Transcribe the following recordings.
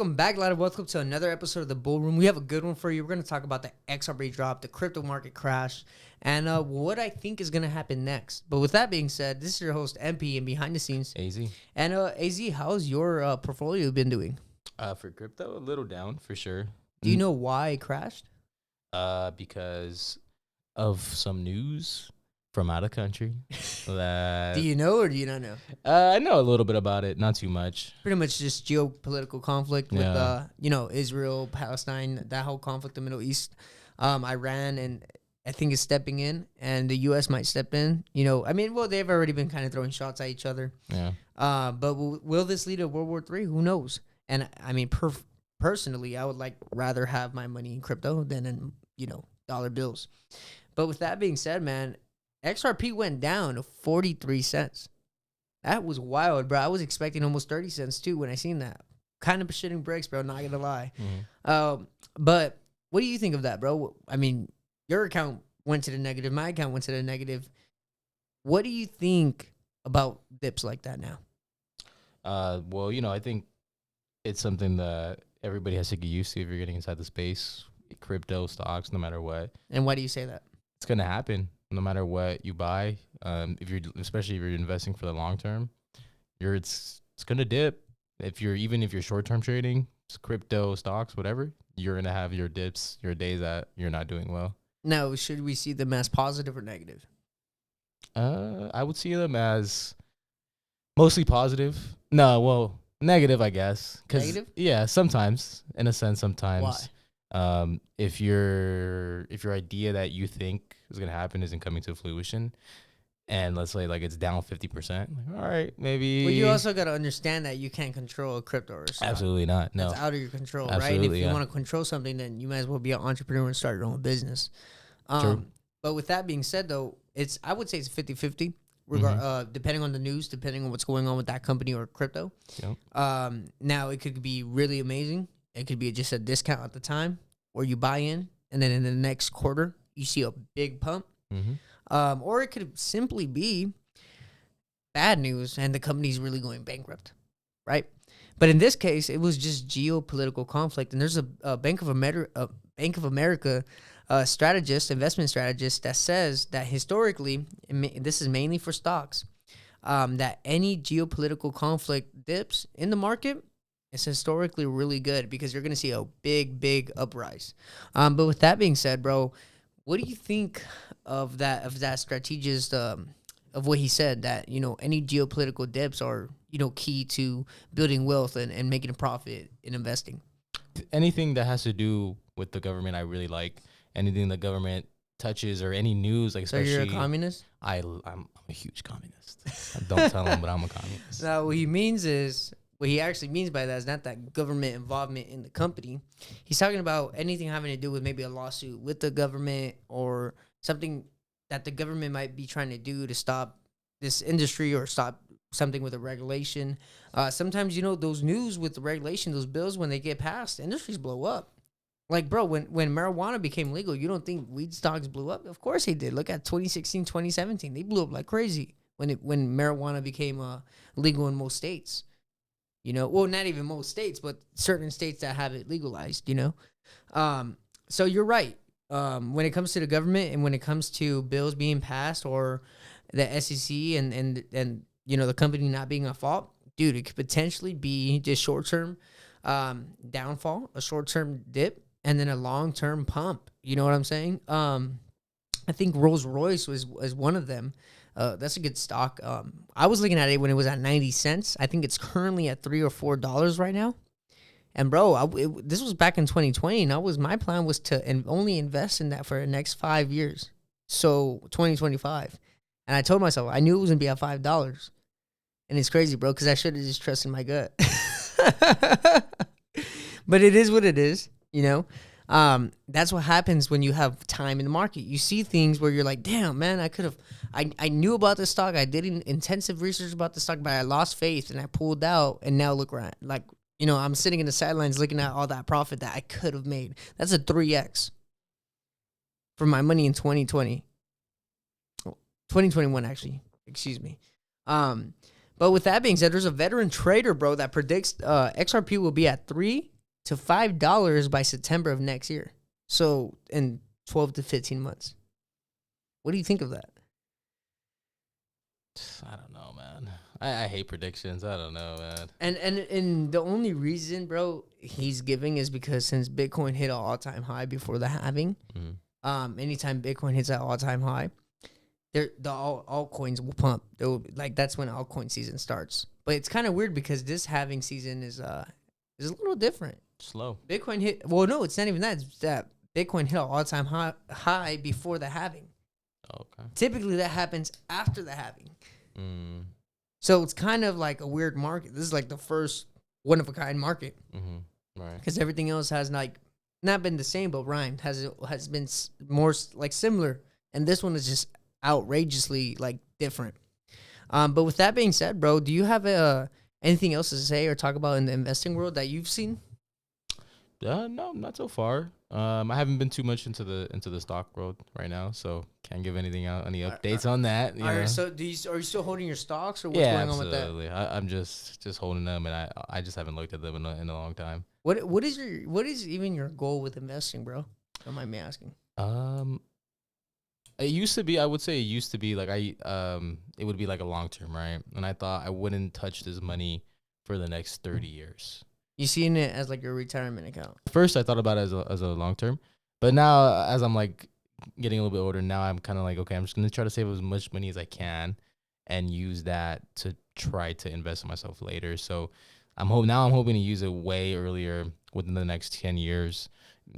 Welcome back, lad. Welcome to another episode of the Bull Room. We have a good one for you. We're going to talk about the XRP drop, the crypto market crash, and what I think is going to happen next. But with that being said, this is your host, MP, and behind the scenes, AZ. And AZ, how's your portfolio been doing? For crypto, a little down for sure. Do you know why it crashed? Because of some news from out of country. That Do you know or do you not know? I know a little bit about it, not too much. Pretty much just geopolitical conflict with, Yeah. Israel, Palestine, that whole conflict, the Middle East, Iran, and I think is stepping in, and the U.S. might step in. They've already been kind of throwing shots at each other. Yeah. But will this lead to World War III? Who knows? And I mean, personally, I would rather have my money in crypto than in dollar bills. But with that being said, man, XRP went down to 43 cents. That was wild, bro. I was expecting almost 30 cents too when I seen that. Kind of shitting bricks, bro. Not gonna lie. Mm-hmm. But what do you think of that, bro? I mean, your account went to the negative. My account went to the negative. What do you think about dips like that now? Well, I think it's something that everybody has to get used to if you're getting inside the space, crypto, stocks, no matter what. And why do you say that? It's gonna happen no matter what you buy. Especially if you're investing for the long term, it's gonna dip. If you're short term trading, crypto, stocks, whatever, you're gonna have your dips, your days that you're not doing well. Now, should we see them as positive or negative? I would see them as mostly positive. No, well, negative, I guess. Negative? Yeah, sometimes, in a sense, sometimes. Why? If your idea that you think is gonna happen isn't coming to fruition, and let's say it's down 50%, all right, maybe. Well, you also got to understand that you can't control a crypto or stock. Absolutely not. No, it's out of your control, Absolutely, right? And if you yeah. want to control something, then you might as well be an entrepreneur and start your own business. True. But with that being said, though, I would say it's 50-50, depending on the news, depending on what's going on with that company or crypto. Yep. Now, it could be really amazing. It could be just a discount at the time, or you buy in, and then in the next quarter, you see a big pump. Mm-hmm. Or it could simply be bad news, and the company's really going bankrupt, right? But in this case, it was just geopolitical conflict, and there's a Bank of America investment strategist, that says that historically, this is mainly for stocks, that any geopolitical conflict dips in the market, it's historically really good because you're going to see a big uprise. But with that being said, bro, what do you think of that strategist, of what he said, that, any geopolitical dips are, key to building wealth and making a profit in investing? Anything that has to do with the government, I really like. Anything the government touches or any news, especially. So you're a communist? I'm a huge communist. Don't tell him, but I'm a communist. No, what he actually means by that is not that government involvement in the company. He's talking about anything having to do with maybe a lawsuit with the government or something that the government might be trying to do to stop this industry or stop something with a regulation. Sometimes, those news with the regulation, those bills, when they get passed, industries blow up. Like, bro, when marijuana became legal, you don't think weed stocks blew up? Of course they did. Look at 2016, 2017. They blew up like crazy when marijuana became legal in most states. Well, not even most states, but certain states that have it legalized, So you're right. When it comes to the government and when it comes to bills being passed or the SEC and the company not being at fault, dude, it could potentially be just short-term downfall, a short-term dip, and then a long-term pump. You know what I'm saying? I think Rolls-Royce was one of them. That's a good stock. I was looking at it when it was at 90 cents. I think it's currently at $3 or $4 right now. And bro, this was back in 2020. And my plan was to only invest in that for the next 5 years. So 2025. And I told myself I knew it was gonna be at $5. And it's crazy, bro, because I should have just trusted my gut. But it is what it is, That's what happens when you have time in the market. You see things where you're like, damn, man, I knew about this stock. I did intensive research about the stock, but I lost faith and I pulled out. And now look around. I'm sitting in the sidelines looking at all that profit that I could have made. That's a 3X for my money in 2020. 2021, actually. Excuse me. But with that being said, there's a veteran trader, bro, that predicts XRP will be at 3 to $5 by September of next year. So in 12 to 15 months. What do you think of that? I don't know, man. I hate predictions. I don't know, man. And the only reason, bro, he's giving is because since Bitcoin hit an all-time high before the halving, anytime Bitcoin hits that all-time high, the altcoins will pump. That's when altcoin season starts. But it's kind of weird because this halving season is a little different. Slow. Bitcoin hit. Well, no, it's not even that. It's that Bitcoin hit an all-time high before the halving. Okay. Typically, that happens after the halving. So it's kind of like a weird market. This is like the first one-of-a-kind market. Right. Because everything else has like not been the same, but rhymed. Has been more like similar. And this one is just outrageously like different. But with that being said, bro, do you have anything else to say or talk about in the investing world that you've seen? No, not so far. I haven't been too much into the stock world right now, so can't give anything out, any updates on that. All right, so are you still holding your stocks, or what's Yeah, going on with that? absolutely. I'm just holding them, and I just haven't looked at them in a long time. What is even your goal with investing, bro? Don't mind me asking. It used to be, I would say it used to be like it would be like a long term, right? And I thought I wouldn't touch this money for the next 30 years. You seeing it as like your retirement account? First, I thought about it as a long term, but now as I'm like getting a little bit older, now I'm kind of like, okay, I'm just gonna try to save as much money as I can, and use that to try to invest in myself later. So I'm hoping to use it way earlier within the next 10 years.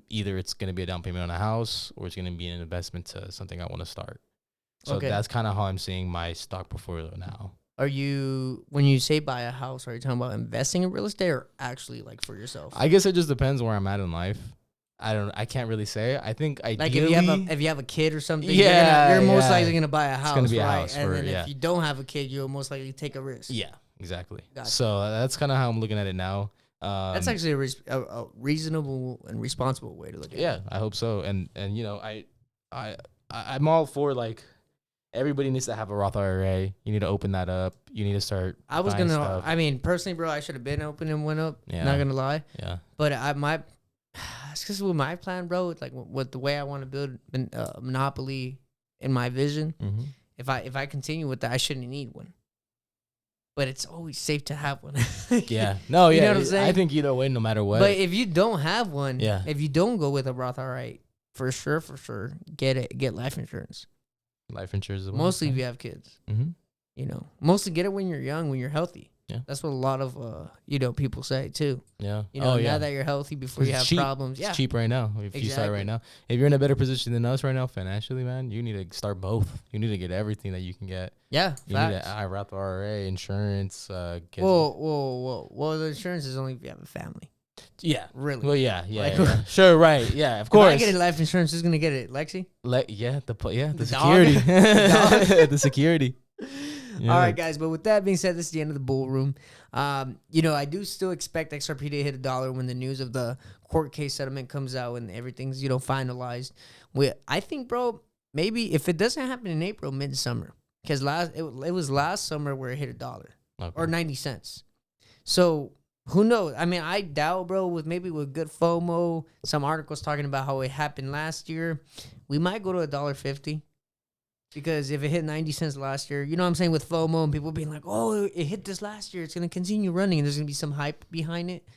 Either it's gonna be a down payment on a house, or it's gonna be an investment to something I want to start. So that's kind of how I'm seeing my stock portfolio now. Are you, when you say buy a house, are you talking about investing in real estate or actually like for yourself? I guess it just depends where I'm at in life. I can't really say. I think ideally, like if you have a kid or something, you're most likely gonna buy a house. It's gonna be a house, and then if you don't have a kid, you'll most likely take a risk. Yeah, exactly. Gotcha. So that's kind of how I'm looking at it now. That's actually a reasonable and responsible way to look at it. Yeah, I hope so. And you know, I'm all for like. Everybody needs to have a Roth IRA. You need to open that up. You need to start. I mean, personally, bro, I should have been opening one up. Yeah. Not gonna lie. Yeah. But it's because with my plan, bro, it's like with the way I want to build a monopoly in my vision. Mm-hmm. If I continue with that, I shouldn't need one. But it's always safe to have one. Yeah. No. Yeah. You know what I'm saying? I think either way, no matter what. But if you don't have one, yeah. If you don't go with a Roth IRA, for sure, get life insurance. Life insurance. Mostly if you have kids. Mm-hmm. You know, mostly get it when you're young, when you're healthy. Yeah. That's what a lot of, people say too. Yeah. You know, now that you're healthy before you have problems. It's cheap right now. If you start right now. If you're in a better position than us right now financially, man, you need to start both. You need to get everything that you can get. Yeah. You need a Roth IRA, insurance. Whoa. Well, the insurance is only if you have a family. Yeah. Really? Well, yeah. Sure, right. Yeah, of course. If I get life insurance, who's going to get it? Lexi? The security. The security. Yeah. All right, guys. But with that being said, this is the end of the bull room. I do still expect XRP to hit $1 when the news of the court case settlement comes out and everything's, finalized. I think, bro, maybe if it doesn't happen in April, midsummer, because it was last summer where it hit $1 or 90 cents. So who knows? I mean, I doubt, bro, with good FOMO, some articles talking about how it happened last year, we might go to $1.50. Because if it hit 90 cents last year, you know what I'm saying, with FOMO and people being like, oh, it hit this last year, it's going to continue running, and there's going to be some hype behind it.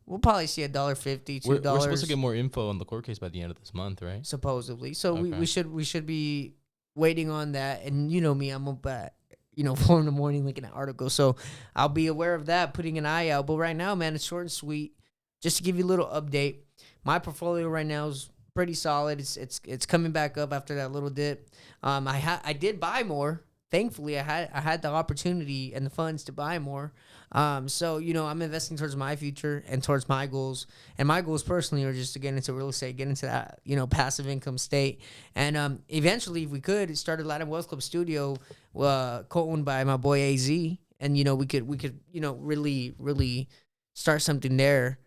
We'll probably see $1.50, $2. We're supposed to get more info on the court case by the end of this month, right? Supposedly. So we should be waiting on that. And you know me, I'm up at 4 in the morning looking at articles. So I'll be aware of that, putting an eye out. But right now, man, it's short and sweet. Just to give you a little update, my portfolio right now is pretty solid. It's coming back up after that little dip. I did buy more. Thankfully, I had the opportunity and the funds to buy more. So I'm investing towards my future and towards my goals. And my goals personally are just to get into real estate, get into that passive income state, and eventually, if we could, start a Latin Wealth Club studio, co-owned by my boy AZ, and we could really start something there.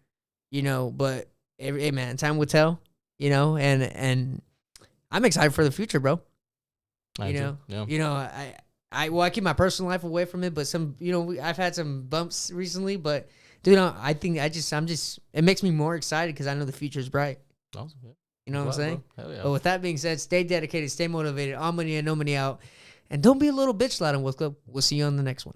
But hey man, time will tell. And I'm excited for the future, bro. I I keep my personal life away from it, but I've had some bumps recently, but dude, I think it makes me more excited because I know the future is bright. Awesome. Yeah. You know what I'm saying? Hell yeah. But with that being said, stay dedicated, stay motivated, all money in, no money out, and don't be a little bitch, Latin Wolf Club. We'll see you on the next one.